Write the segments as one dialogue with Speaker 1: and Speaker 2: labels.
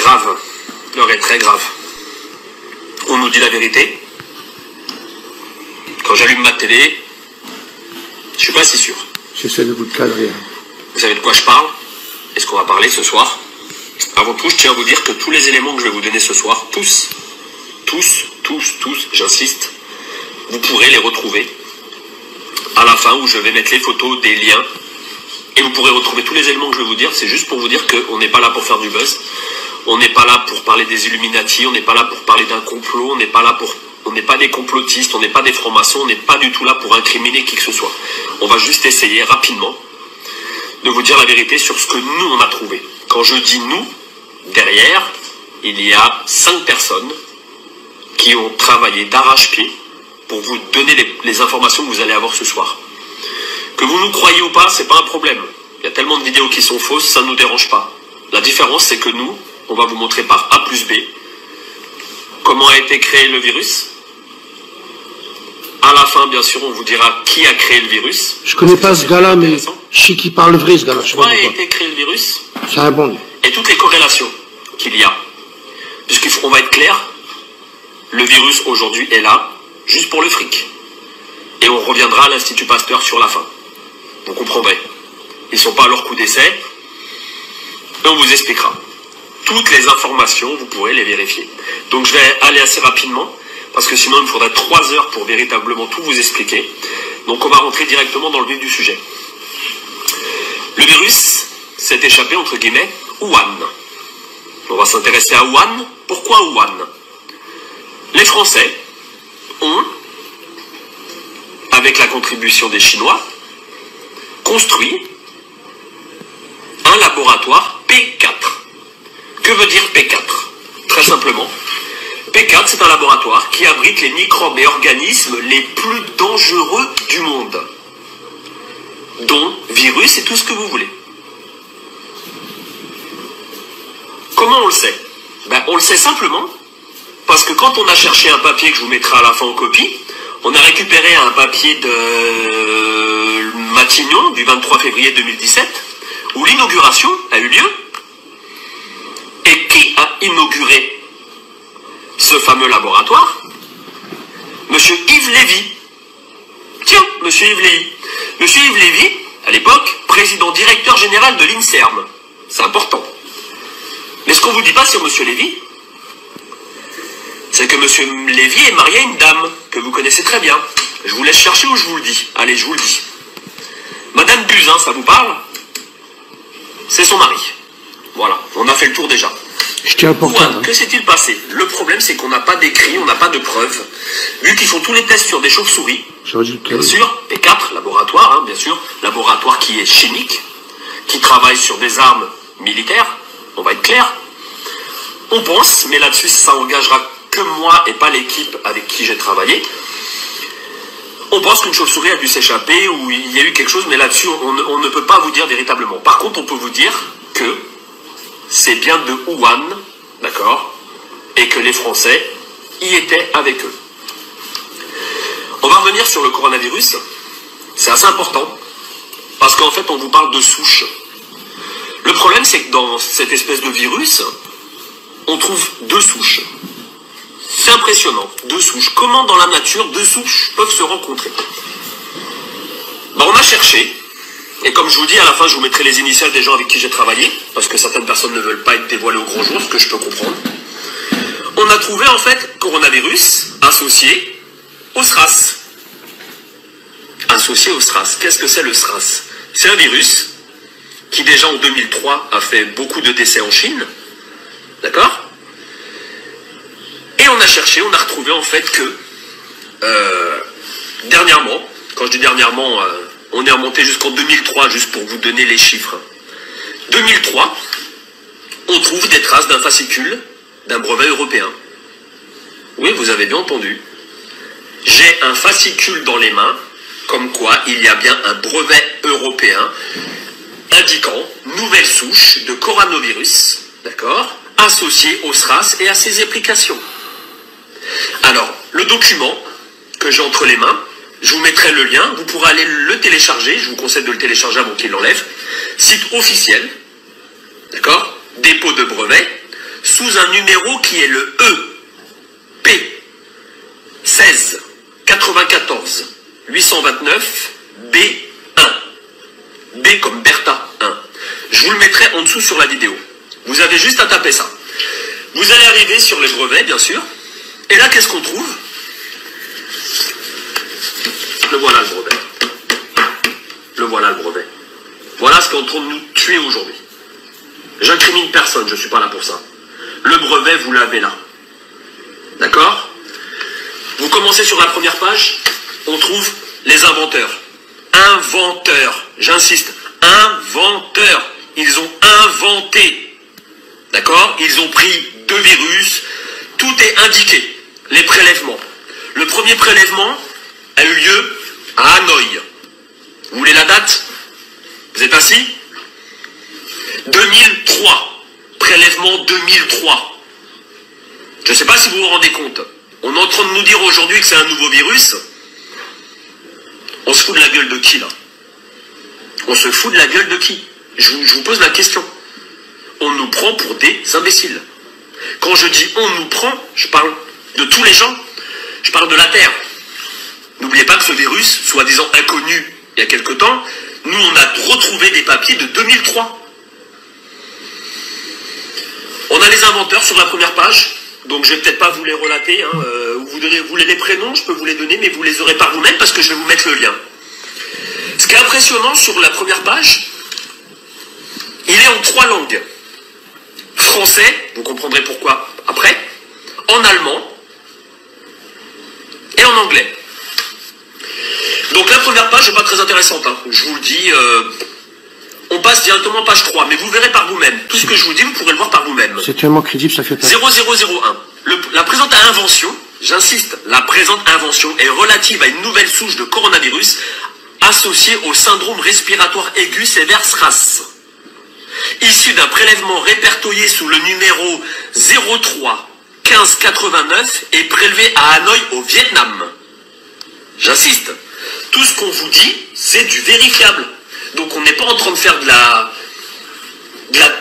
Speaker 1: grave. L'heure est très grave. On nous dit la vérité. Quand j'allume ma télé, je suis pas si sûr.
Speaker 2: J'essaie de vous cadrer.
Speaker 1: Vous savez de quoi je parle? Est-ce qu'on va parler ce soir? Avant tout, je tiens à vous dire que tous les éléments que je vais vous donner ce soir, tous, j'insiste, vous pourrez les retrouver à la fin où je vais mettre les photos, des liens, et vous pourrez retrouver tous les éléments que je vais vous dire. C'est juste pour vous dire qu'on n'est pas là pour faire du buzz, on n'est pas là pour parler des Illuminati, on n'est pas là pour parler d'un complot, on n'est pas des complotistes, on n'est pas des francs-maçons, on n'est pas du tout là pour incriminer qui que ce soit. On va juste essayer rapidement de vous dire la vérité sur ce que nous on a trouvé. Quand je dis nous, derrière, il y a 5 personnes qui ont travaillé d'arrache-pied pour vous donner les informations que vous allez avoir ce soir. Que vous nous croyez ou pas, c'est pas un problème. Il y a tellement de vidéos qui sont fausses, ça ne nous dérange pas. La différence, c'est que nous, on va vous montrer par A plus B comment a été créé le virus. À la fin, bien sûr, on vous dira qui a créé le virus.
Speaker 2: Je connais pas ce gars-là, mais je sais qu'il parle vrai, ce gars-là.
Speaker 1: Pourquoi a été créé le virus?
Speaker 2: C'est un bon.
Speaker 1: Et toutes les corrélations qu'il y a. Puisqu'on va être clair, le virus aujourd'hui est là, juste pour le fric. Et on reviendra à l'Institut Pasteur sur la fin. Vous comprendrez. Ils ne sont pas à leur coup d'essai. Et on vous expliquera. Toutes les informations, vous pourrez les vérifier. Donc je vais aller assez rapidement, parce que sinon il me faudrait 3 heures pour véritablement tout vous expliquer. Donc on va rentrer directement dans le vif du sujet. Le virus s'est échappé, entre guillemets, Wuhan. On va s'intéresser à Wuhan. Pourquoi Wuhan? Les Français ont, avec la contribution des Chinois, construit un laboratoire P4. Que veut dire P4? Très simplement, P4, c'est un laboratoire qui abrite les microbes et organismes les plus dangereux du monde, dont virus et tout ce que vous voulez. Comment on le sait? On le sait simplement parce que quand on a cherché un papier que je vous mettrai à la fin en copie, on a récupéré un papier de Matignon du 23 février 2017 où l'inauguration a eu lieu. Et qui a inauguré ce fameux laboratoire? Monsieur Yves Lévy. Tiens, Monsieur Yves Lévy. Monsieur Yves Lévy, à l'époque, président directeur général de l'INSERM. C'est important. Mais ce qu'on ne vous dit pas sur Monsieur Lévy, c'est que Monsieur Lévy est marié à une dame que vous connaissez très bien. Je vous laisse chercher ou je vous le dis. Allez, je vous le dis. Madame Buzyn, ça vous parle? C'est son mari. Voilà, on a fait le tour déjà.
Speaker 2: Wuhan,
Speaker 1: que s'est-il passé? Le problème, c'est qu'on n'a pas d'écrit, on n'a pas de preuves. Vu qu'ils font tous les tests sur des chauves-souris, bien sûr, P4, laboratoire, bien sûr, laboratoire qui est chimique, qui travaille sur des armes militaires, on va être clair. On pense, mais là-dessus, ça engagera que moi et pas l'équipe avec qui j'ai travaillé. On pense qu'une chauve-souris a dû s'échapper ou il y a eu quelque chose, mais là-dessus, on ne peut pas vous dire véritablement. Par contre, on peut vous dire que c'est bien de Wuhan, d'accord, et que les Français y étaient avec eux. On va revenir sur le coronavirus. C'est assez important, parce qu'en fait, on vous parle de souches. Le problème, c'est que dans cette espèce de virus, on trouve 2 souches. C'est impressionnant, 2 souches. Comment dans la nature 2 souches peuvent se rencontrer? On a cherché, et comme je vous dis, à la fin, je vous mettrai les initiales des gens avec qui j'ai travaillé, parce que certaines personnes ne veulent pas être dévoilées au grand jour, ce que je peux comprendre. On a trouvé, en fait, coronavirus associé au SRAS. Associé au SRAS. Qu'est-ce que c'est le SRAS? C'est un virus qui, déjà en 2003, a fait beaucoup de décès en Chine. D'accord? Et on a cherché, on a retrouvé, en fait, que, dernièrement, quand je dis dernièrement, on est remonté jusqu'en 2003, juste pour vous donner les chiffres. 2003, on trouve des traces d'un fascicule d'un brevet européen. Oui, vous avez bien entendu. J'ai un fascicule dans les mains, comme quoi il y a bien un brevet européen indiquant nouvelle souche de coronavirus, d'accord, associée au SRAS et à ses applications. Alors, le document que j'ai entre les mains, je vous mettrai le lien, vous pourrez aller le télécharger, je vous conseille de le télécharger avant qu'il l'enlève. Site officiel, d'accord, dépôt de brevet, sous un numéro qui est le EP 16 94 829 B1. B comme Bertha 1. Je vous le mettrai en dessous sur la vidéo. Vous avez juste à taper ça. Vous allez arriver sur les brevets, bien sûr. Et là, qu'est-ce qu'on trouve? Le voilà, le brevet. Le voilà, le brevet. Voilà ce qui est en train de nous tuer aujourd'hui. J'incrimine personne, je ne suis pas là pour ça. Le brevet, vous l'avez là. D'accord? Vous commencez sur la première page, on trouve les inventeurs. Inventeurs, j'insiste, inventeurs. Ils ont inventé. D'accord? Ils ont pris 2 virus, tout est indiqué. Les prélèvements. Le premier prélèvement a eu lieu à Hanoï. Vous voulez la date? Vous êtes assis? 2003. Prélèvement 2003. Je ne sais pas si vous vous rendez compte. On est en train de nous dire aujourd'hui que c'est un nouveau virus. On se fout de la gueule de qui, là? On se fout de la gueule de qui? Je vous pose la question. On nous prend pour des imbéciles. Quand je dis on nous prend, je parle de tous les gens. Je parle de la Terre. N'oubliez pas que ce virus, soi-disant inconnu il y a quelque temps, nous on a retrouvé des papiers de 2003. On a les inventeurs sur la première page, donc je vais peut-être pas vous les relater. Hein. Vous voulez les prénoms, je peux vous les donner, mais vous les aurez par vous-même parce que je vais vous mettre le lien. Ce qui est impressionnant sur la première page, il est en 3 langues. Français, vous comprendrez pourquoi après, en allemand et en anglais. Donc la première page n'est pas très intéressante, hein. Je vous le dis, on passe directement à page 3, mais vous verrez par vous-même. Tout ce que je vous dis, vous pourrez le voir par vous-même.
Speaker 2: C'est tellement crédible, ça fait peur.
Speaker 1: 0001. La présente invention, j'insiste, la présente invention est relative à une nouvelle souche de coronavirus associée au syndrome respiratoire aigu sévère SRAS. Issu d'un prélèvement répertorié sous le numéro 03 1589 et prélevé à Hanoï au Vietnam. J'insiste, tout ce qu'on vous dit, c'est du vérifiable. Donc on n'est pas en train de faire de la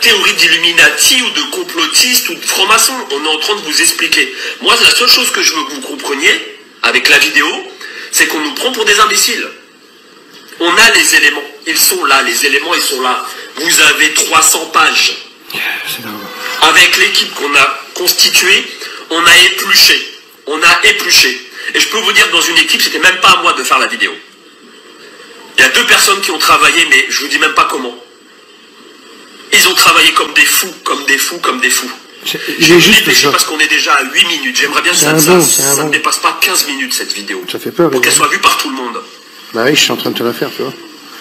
Speaker 1: théorie d'Illuminati ou de complotiste ou de franc-maçon. On est en train de vous expliquer. Moi, la seule chose que je veux que vous compreniez avec la vidéo, c'est qu'on nous prend pour des imbéciles. On a les éléments. Ils sont là, les éléments, ils sont là. Vous avez 300 pages. Avec l'équipe qu'on a constituée, on a épluché. On a épluché. Et je peux vous dire que dans une équipe, c'était même pas à moi de faire la vidéo. Il y a 2 personnes qui ont travaillé, mais je vous dis même pas comment. Ils ont travaillé comme des fous, comme des fous, comme des fous. J'ai juste dépêché parce qu'on est déjà à 8 minutes. J'aimerais bien que ça ne dépasse pas 15 minutes cette vidéo.
Speaker 2: Ça fait peur.
Speaker 1: Pour qu'elle soit vue par tout le monde.
Speaker 2: Bah oui, je suis en train de te la faire, tu vois.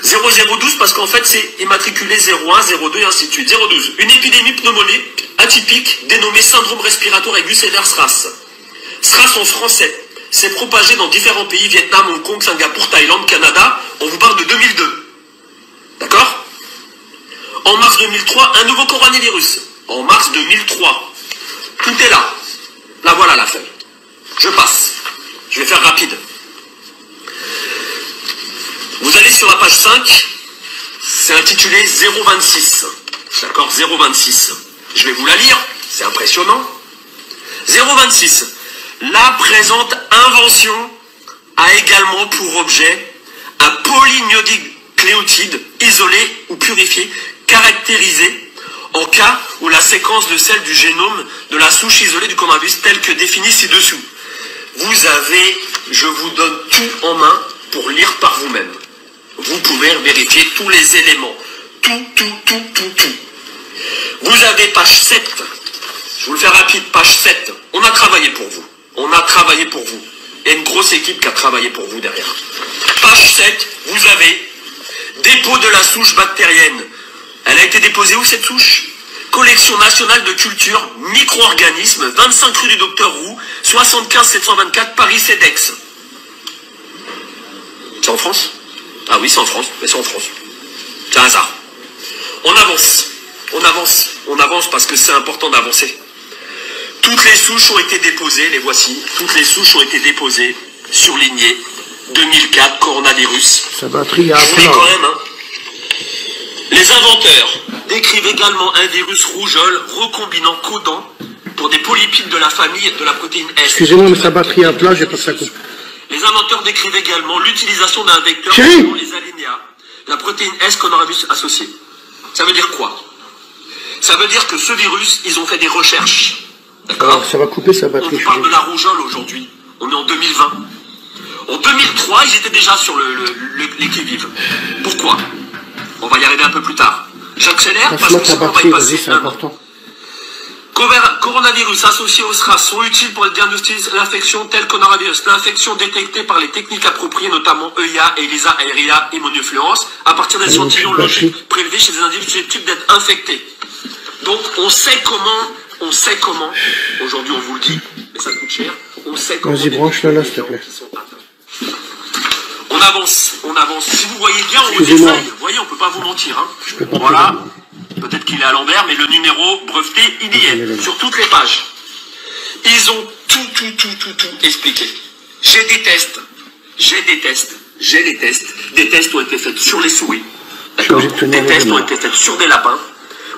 Speaker 1: 0012 parce qu'en fait c'est immatriculé 01, 02 et ainsi de suite. 012. Une épidémie pneumonique atypique dénommée syndrome respiratoire aigu sévère SRAS. SRAS en français. C'est propagé dans différents pays, Vietnam, Hong Kong, Singapour, Thaïlande, Canada. On vous parle de 2002. D'accord? En mars 2003, un nouveau coronavirus. En mars 2003. Tout est là. Là, voilà la feuille. Je passe. Je vais faire rapide. Vous allez sur la page 5. C'est intitulé 026. D'accord? 026. Je vais vous la lire. C'est impressionnant. 026. La présente invention a également pour objet un polynucléotide isolé ou purifié, caractérisé en cas où la séquence de celle du génome de la souche isolée du coronavirus telle que définie ci-dessous. Vous avez, je vous donne tout en main pour lire par vous-même. Vous pouvez vérifier tous les éléments. Tout. Vous avez page 7. Je vous le fais rapide, page 7. On a travaillé pour vous. On a travaillé pour vous. Il y a une grosse équipe qui a travaillé pour vous derrière. Page 7, vous avez dépôt de la souche bactérienne. Elle a été déposée où cette souche? Collection nationale de culture, micro-organismes, 25 rue du Docteur Roux, 75 724 Paris CEDEX. C'est en France? Ah oui, c'est en France, mais c'est en France. C'est un hasard. On avance. On avance parce que c'est important d'avancer. Toutes les souches ont été déposées, les voici. Toutes les souches ont été déposées, surlignées. 2004, coronavirus.
Speaker 2: Sa batterie a
Speaker 1: je vous dis quand même, hein. Les inventeurs décrivent également un virus rougeole recombinant codant pour des polypides de la famille de la protéine S.
Speaker 2: Excusez-moi, mais sa batterie à plat, j'ai pas ça coupe.
Speaker 1: Les inventeurs décrivent également l'utilisation d'un vecteur selon les alinéas, la protéine S coronavirus associée. Ça veut dire quoi? Ça veut dire que ce virus, ils ont fait des recherches. D'accord?
Speaker 2: Ça va couper sa batterie.
Speaker 1: On parle de la rougeole aujourd'hui. On est en 2020. En 2003, ils étaient déjà sur les qui-vive. Pourquoi? On va y arriver un peu plus tard. J'accélère parce que sinon on va y passer.
Speaker 2: C'est important.
Speaker 1: Coronavirus associés au SRAS sont utiles pour le diagnostic de l'infection telle coronavirus. L'infection détectée par les techniques appropriées, notamment EIA, ELISA, ARIA, immunofluence, à partir des échantillons logiques prélevés chez des individus susceptibles d'être infectés. Donc on sait comment, aujourd'hui on vous le dit, mais ça coûte cher, on sait comment...
Speaker 2: Vas-y, branche-le là, s'il te plaît.
Speaker 1: On avance. Si vous voyez bien, on vous détaille. Vous voyez, on ne peut pas vous mentir. Hein. Voilà. Peut-être qu'il est à l'envers, mais le numéro breveté, il y est. Sur toutes les pages. Ils ont tout expliqué. J'ai des tests. Des tests ont été faits sur les souris. D'accord. Des tests ont été faits sur des lapins.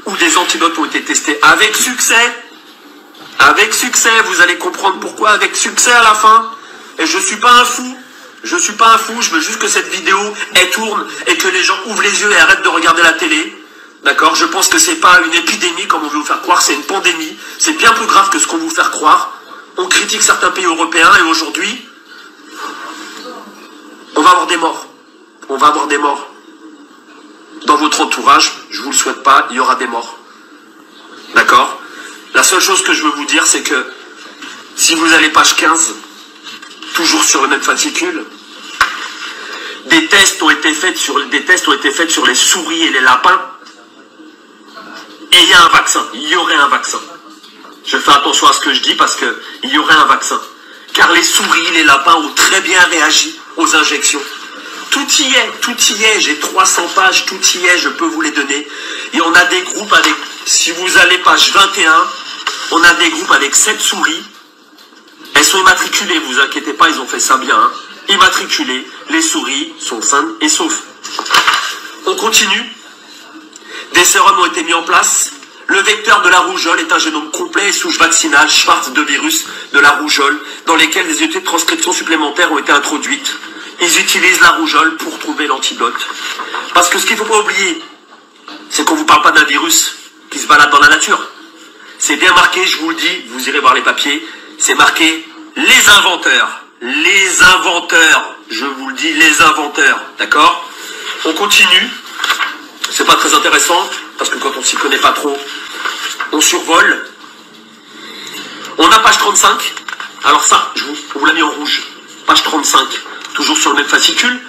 Speaker 1: Où des antidotes ont été testés avec succès. Avec succès. Vous allez comprendre pourquoi avec succès à la fin. Et je ne suis pas un fou. Je veux juste que cette vidéo, elle tourne et que les gens ouvrent les yeux et arrêtent de regarder la télé. D'accord? Je pense que c'est pas une épidémie comme on veut vous faire croire, c'est une pandémie. C'est bien plus grave que ce qu'on veut vous faire croire. On critique certains pays européens et aujourd'hui, on va avoir des morts. Dans votre entourage, je vous le souhaite pas, il y aura des morts. D'accord? La seule chose que je veux vous dire, c'est que si vous allez page 15, toujours sur le même fascicule, des tests ont été faits sur les souris et les lapins. Et il y a un vaccin. Il y aurait un vaccin. Je fais attention à ce que je dis parce qu'il y aurait un vaccin. Car les souris, les lapins ont très bien réagi aux injections. Tout y est. J'ai 300 pages, tout y est, je peux vous les donner. Et on a des groupes avec, si vous allez page 21, on a des groupes avec 7 souris. Elles sont immatriculées, vous inquiétez pas, ils ont fait ça bien. Hein. Immatriculées, les souris sont saines et saufs. On continue. Des sérums ont été mis en place. Le vecteur de la rougeole est un génome complet et souche vaccinale Schwartz de virus de la rougeole, dans lesquels des unités de transcription supplémentaires ont été introduites. Ils utilisent la rougeole pour trouver l'antidote. Parce que ce qu'il ne faut pas oublier, c'est qu'on ne vous parle pas d'un virus qui se balade dans la nature. C'est bien marqué, je vous le dis, vous irez voir les papiers, c'est marqué les inventeurs. Les inventeurs, je vous le dis, les inventeurs, d'accord? On continue. C'est pas très intéressant, parce que quand on s'y connaît pas trop, on survole. On a page 35. Alors ça, on vous l'a mis en rouge. Page 35, toujours sur le même fascicule.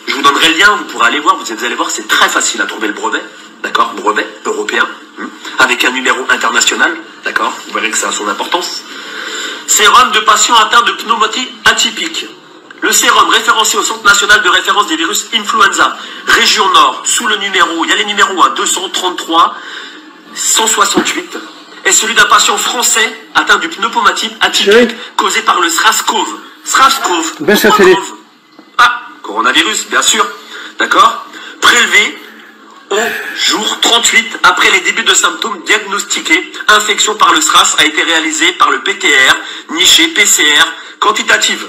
Speaker 1: Je vous donnerai le lien, vous pourrez aller voir. Vous allez voir, c'est très facile à trouver le brevet. D'accord? Brevet européen. Avec un numéro international. D'accord? Vous verrez que ça a son importance. Sérum de patients atteints de pneumonie atypique. Le sérum référencé au Centre national de référence des virus influenza, région Nord, sous le numéro, il y a les numéros 233, 168, est celui d'un patient français atteint du pneumonie atypique causé par le SRAS-CoV. SRAS-CoV. Coronavirus, bien sûr. D'accord? Prélevé au jour 38 après les débuts de symptômes diagnostiqués. Infection par le SRAS a été réalisée par le PTR, niché PCR, quantitative.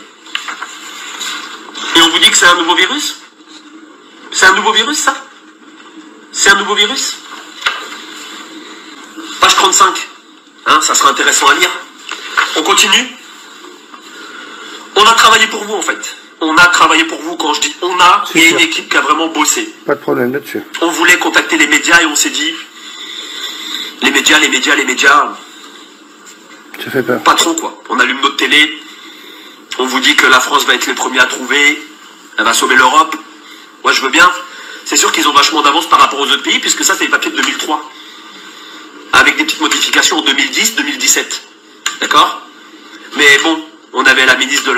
Speaker 1: Et on vous dit que c'est un nouveau virus? C'est un nouveau virus, ça? C'est un nouveau virus? Page 35. Hein, ça sera intéressant à lire. On continue. On a travaillé pour vous, en fait. On a travaillé pour vous. Quand je dis on a, il y a une équipe qui a vraiment bossé.
Speaker 2: Pas de problème là-dessus.
Speaker 1: On voulait contacter les médias et on s'est dit, les médias.
Speaker 2: Ça fait peur.
Speaker 1: Pas trop, quoi. On allume notre télé. On vous dit que la France va être les premiers à trouver, elle va sauver l'Europe. Moi, je veux bien. C'est sûr qu'ils ont vachement d'avance par rapport aux autres pays, puisque ça, c'est les papiers de 2003. Avec des petites modifications en 2010, 2017. D'accord? Mais bon, on avait la ministre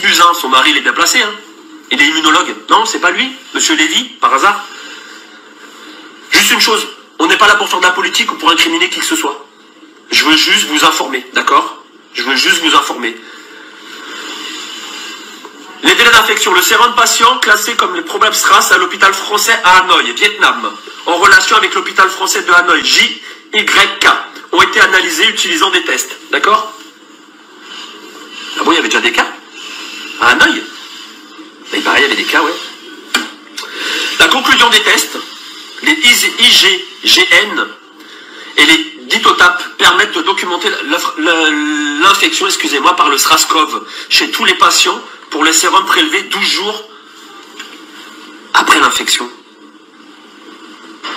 Speaker 1: Buzyn, son mari, il est bien placé, hein. Il est immunologue. Non, c'est pas lui, Monsieur Lévy, par hasard. Juste une chose, on n'est pas là pour faire de la politique ou pour incriminer qui que ce soit. Je veux juste vous informer, d'accord? Je veux juste vous informer. Les délais infection. Le sérum patient classé comme le problème SRAS à l'hôpital français à Hanoï, Vietnam, en relation avec l'hôpital français de Hanoï, JYK, ont été analysés utilisant des tests. D'accord? Ah bon, il y avait déjà des cas? À Hanoï? Il paraît, il y avait des cas, ouais. La conclusion des tests, les IgGN et les ditotapes permettent de documenter l'infection, excusez-moi, par le SRAS-CoV chez tous les patients pour les sérums prélevés 12 jours après l'infection.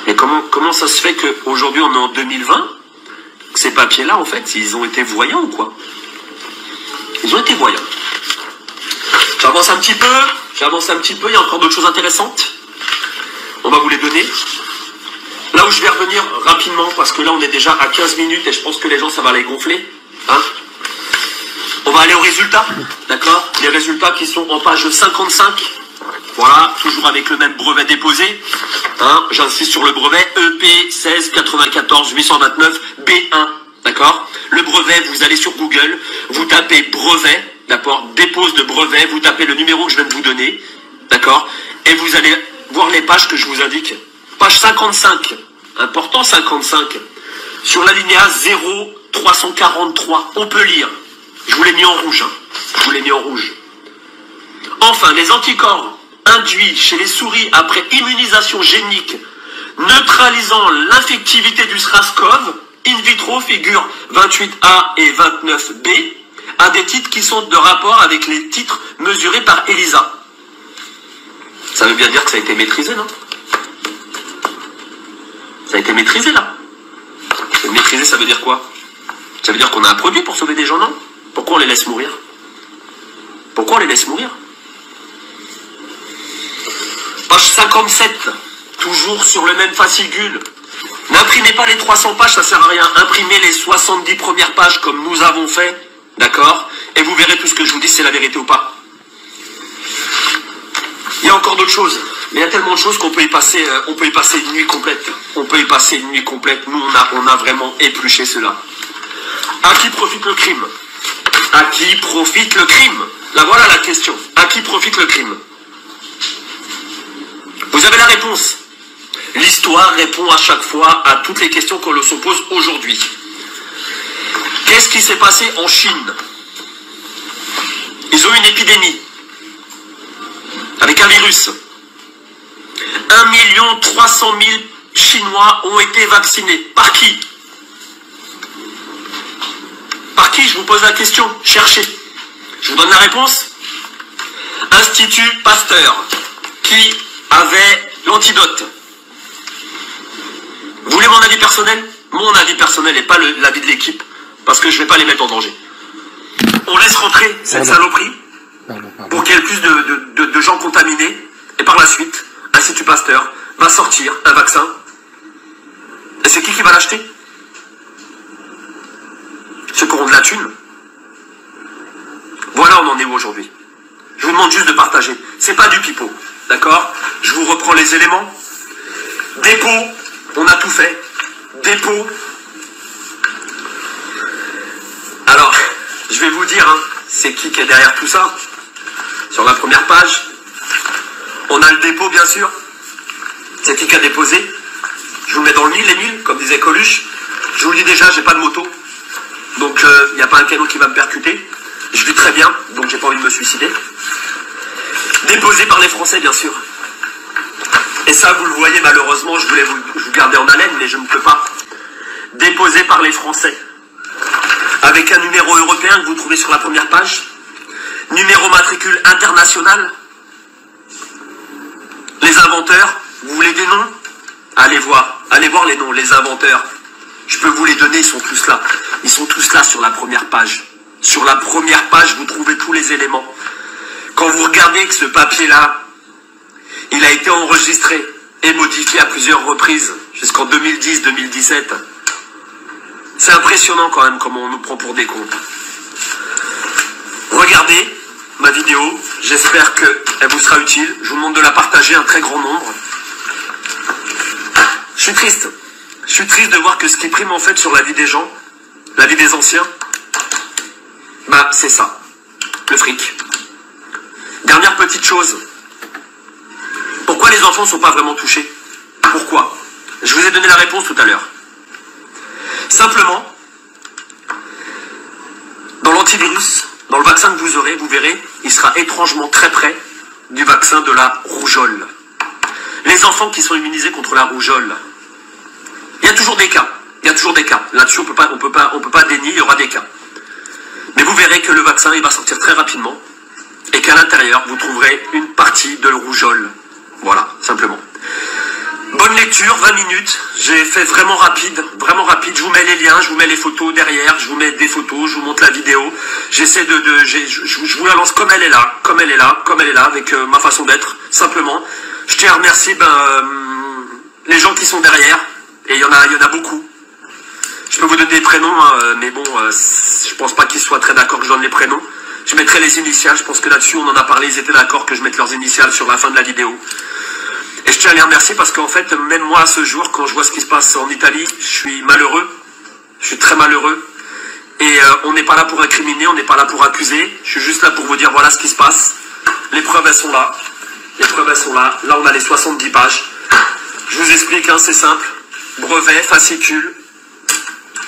Speaker 1: Mais comment ça se fait qu'aujourd'hui on est en 2020, que ces papiers-là, en fait, ils ont été voyants ou quoi? Ils ont été voyants. J'avance un petit peu, il y a encore d'autres choses intéressantes. On va vous les donner. Là où je vais revenir rapidement, parce que là on est déjà à 15 minutes et je pense que les gens ça va les gonfler. Hein, on va aller aux résultats, d'accord? Les résultats qui sont en page 55. Voilà, toujours avec le même brevet déposé. Hein, j'insiste sur le brevet EP 16 94 829 B1. D'accord? Le brevet, vous allez sur Google, vous tapez brevet, d'accord? Dépose de brevet, vous tapez le numéro que je viens de vous donner, d'accord? Et vous allez voir les pages que je vous indique. Page 55, important 55, sur l'alinéa 0343, on peut lire. Je vous l'ai mis en rouge, hein. Je vous l'ai mis en rouge. Enfin, les anticorps induits chez les souris après immunisation génique neutralisant l'infectivité du SRAS-CoV in vitro figure 28A et 29B à des titres qui sont de rapport avec les titres mesurés par ELISA. Ça veut bien dire que ça a été maîtrisé, non? Ça a été maîtrisé, là. Maîtrisé, ça veut dire quoi? Ça veut dire qu'on a un produit pour sauver des gens, non? Pourquoi on les laisse mourir? Pourquoi on les laisse mourir? Page 57, toujours sur le même fascicule. N'imprimez pas les 300 pages, ça sert à rien. Imprimez les 70 premières pages comme nous avons fait, d'accord? Et vous verrez tout ce que je vous dis, c'est la vérité ou pas. Il y a encore d'autres choses, mais il y a tellement de choses qu'on peut y passer, une nuit complète. On peut y passer une nuit complète. Nous, on a vraiment épluché cela. À qui profite le crime? À qui profite le crime? Là, voilà la question. À qui profite le crime? Vous avez la réponse. L'histoire répond à chaque fois à toutes les questions qu'on se pose aujourd'hui. Qu'est-ce qui s'est passé en Chine? Ils ont eu une épidémie avec un virus. 1 300 000 Chinois ont été vaccinés. Par qui? Par qui? Je vous pose la question. Cherchez. Je vous donne la réponse. Institut Pasteur, qui avait l'antidote. Vous voulez mon avis personnel? Mon avis personnel et pas l'avis de l'équipe, parce que je ne vais pas les mettre en danger. On laisse rentrer cette saloperie pour qu'il y ait plus de gens contaminés, et par la suite, l'Institut Pasteur va sortir un vaccin. Et c'est qui va l'acheter? Ceux qui auront de la thune. Voilà, on en est où aujourd'hui? Je vous demande juste de partager. C'est pas du pipeau, d'accord? Je vous reprends les éléments. Dépôt, on a tout fait. Dépôt. Alors, je vais vous dire, hein, c'est qui est derrière tout ça. Sur la première page, on a le dépôt, bien sûr. C'est qui a déposé. Je vous mets dans le mille, les mille, comme disait Coluche. Je vous le dis déjà, j'ai pas de moto. Donc, il n'y a pas un canon qui va me percuter. Je vis très bien, donc j'ai pas envie de me suicider. Déposé par les Français, bien sûr. Et ça, vous le voyez, malheureusement, je voulais vous garder en haleine, mais je ne peux pas. Déposé par les Français. Avec un numéro européen que vous trouvez sur la première page. Numéro matricule international. Les inventeurs, vous voulez des noms? Allez voir les noms, les inventeurs. Je peux vous les donner, ils sont tous là. Ils sont tous là sur la première page. Sur la première page, vous trouvez tous les éléments. Quand vous regardez que ce papier-là, il a été enregistré et modifié à plusieurs reprises, jusqu'en 2010-2017. C'est impressionnant quand même comment on nous prend pour des cons. Regardez ma vidéo, j'espère qu'elle vous sera utile. Je vous demande de la partager un très grand nombre. Je suis triste. Je suis triste de voir que ce qui prime en fait sur la vie des gens, la vie des anciens, bah c'est ça, le fric. Dernière petite petite chose. Pourquoi les enfants ne sont pas vraiment touchés? Pourquoi? Je vous ai donné la réponse tout à l'heure. Simplement, dans l'antivirus, dans le vaccin que vous aurez, vous verrez, il sera étrangement très près du vaccin de la rougeole. Les enfants qui sont immunisés contre la rougeole, il y a toujours des cas. Il y a toujours des cas. Là-dessus, on peut pas dénier, il y aura des cas. Mais vous verrez que le vaccin, il va sortir très rapidement et qu'à l'intérieur, vous trouverez une partie de rougeole. Voilà, simplement. Bonne lecture, 20 minutes. J'ai fait vraiment rapide, vraiment rapide. Je vous mets les liens, je vous mets les photos derrière, je vous mets des photos, je vous montre la vidéo. J'essaie je vous la lance comme elle est là, comme elle est là, comme elle est là, avec ma façon d'être, simplement. Je tiens à remercier les gens qui sont derrière, et il y en a beaucoup. Je peux vous donner des prénoms, mais bon, je pense pas qu'ils soient très d'accord que je donne les prénoms. Je mettrai les initiales, je pense que là-dessus on en a parlé, ils étaient d'accord que je mette leurs initiales sur la fin de la vidéo. Et je tiens à les remercier parce qu'en fait, même moi à ce jour, quand je vois ce qui se passe en Italie, je suis malheureux, je suis très malheureux. Et on n'est pas là pour incriminer, on n'est pas là pour accuser, je suis juste là pour vous dire voilà ce qui se passe. Les preuves elles sont là, les preuves elles sont là, là on a les 70 pages. Je vous explique, hein, c'est simple, brevet, fascicule,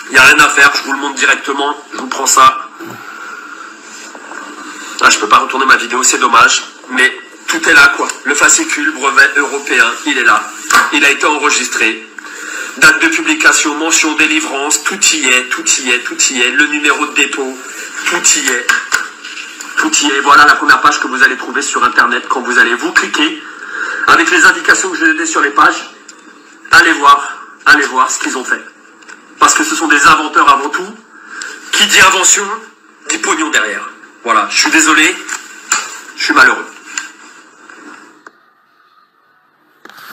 Speaker 1: il n'y a rien à faire, je vous le montre directement, je vous prends ça. Ah, je peux pas retourner ma vidéo, c'est dommage, mais tout est là quoi. Le fascicule, brevet européen, il est là. Il a été enregistré. Date de publication, mention délivrance, tout y est, tout y est, tout y est. Le numéro de dépôt, tout y est. Tout y est. Voilà la première page que vous allez trouver sur internet quand vous allez vous cliquer. Avec les indications que je vais donner sur les pages, allez voir ce qu'ils ont fait. Parce que ce sont des inventeurs avant tout. Qui dit invention, dit pognon derrière. Voilà, je suis désolé, je suis malheureux.